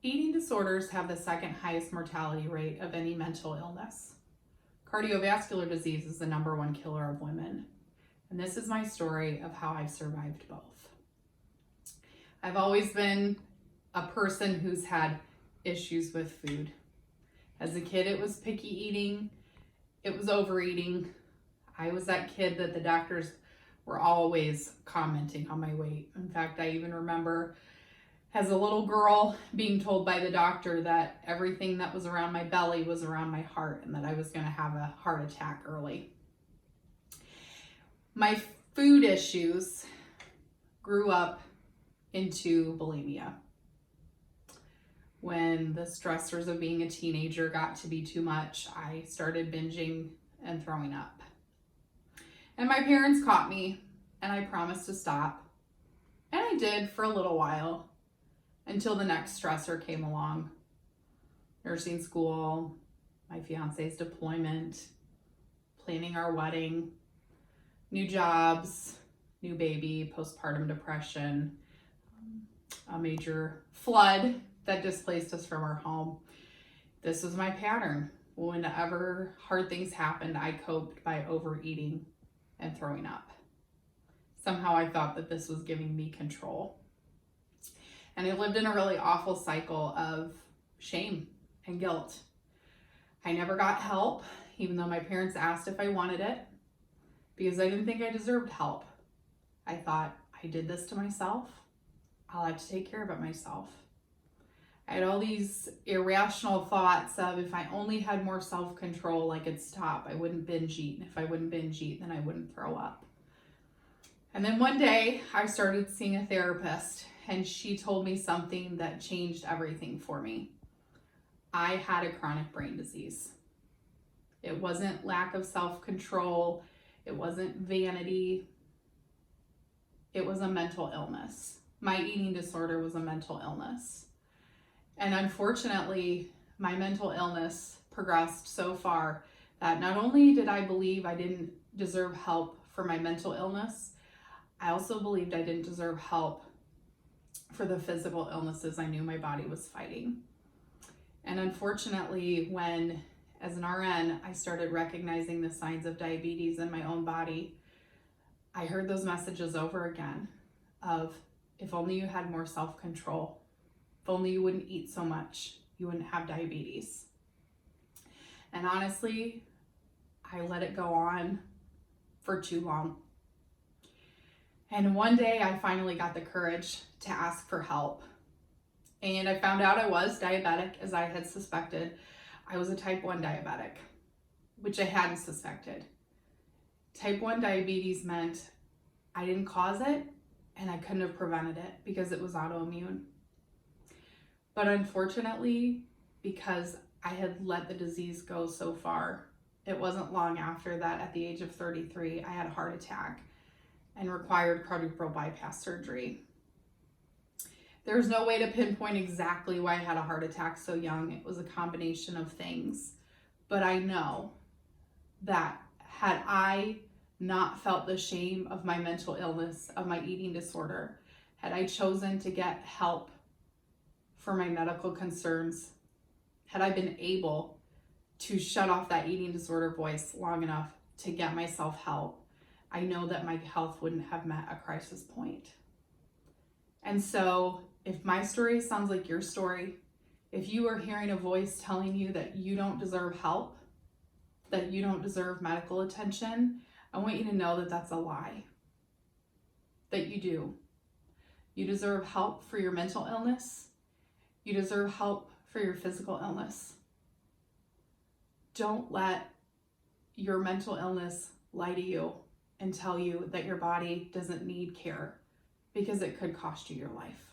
Eating disorders have the second highest mortality rate of any mental illness. Cardiovascular disease is the number one killer of women. And this is my story of how I've survived both. I've always been a person who's had issues with food. As a kid, it was picky eating. It was overeating. I was that kid that the doctors were always commenting on my weight. In fact, I even remember as a little girl being told by the doctor that everything that was around my belly was around my heart and that I was going to have a heart attack early. My food issues grew up into bulimia. When the stressors of being a teenager got to be too much, I started binging and throwing up. And my parents caught me, and I promised to stop. And I did for a little while, until the next stressor came along. Nursing school, my fiance's deployment, planning our wedding, new jobs, new baby, postpartum depression, a major flood that displaced us from our home. This was my pattern. Whenever hard things happened, I coped by overeating and throwing up. Somehow I thought that this was giving me control. And I lived in a really awful cycle of shame and guilt. I never got help, even though my parents asked if I wanted it, because I didn't think I deserved help. I thought, I did this to myself. I'll have to take care of it myself. I had all these irrational thoughts of if I only had more self-control, I could stop. I wouldn't binge eat. And if I wouldn't binge eat, then I wouldn't throw up. And then one day I started seeing a therapist, and she told me something that changed everything for me. I had a chronic brain disease. It wasn't lack of self-control. It wasn't vanity. It was a mental illness. My eating disorder was a mental illness. And unfortunately, my mental illness progressed so far that not only did I believe I didn't deserve help for my mental illness, I also believed I didn't deserve help for the physical illnesses I knew my body was fighting. And unfortunately, when, as an RN, I started recognizing the signs of diabetes in my own body, I heard those messages over again of, if only you had more self-control, if only you wouldn't eat so much, you wouldn't have diabetes. And honestly, I let it go on for too long. And one day I finally got the courage to ask for help. And I found out I was diabetic, as I had suspected. I was a type 1 diabetic, which I hadn't suspected. Type 1 diabetes meant I didn't cause it and I couldn't have prevented it because it was autoimmune. But unfortunately, because I had let the disease go so far, it wasn't long after that, at the age of 33, I had a heart attack and required quadruple bypass surgery. There's no way to pinpoint exactly why I had a heart attack so young. It was a combination of things. But I know that had I not felt the shame of my mental illness, of my eating disorder, had I chosen to get help for my medical concerns, had I been able to shut off that eating disorder voice long enough to get myself help, I know that my health wouldn't have met a crisis point. And so if my story sounds like your story, if you are hearing a voice telling you that you don't deserve help, that you don't deserve medical attention, I want you to know that that's a lie. That you do. You deserve help for your mental illness. You deserve help for your physical illness. Don't let your mental illness lie to you and tell you that your body doesn't need care, because it could cost you your life.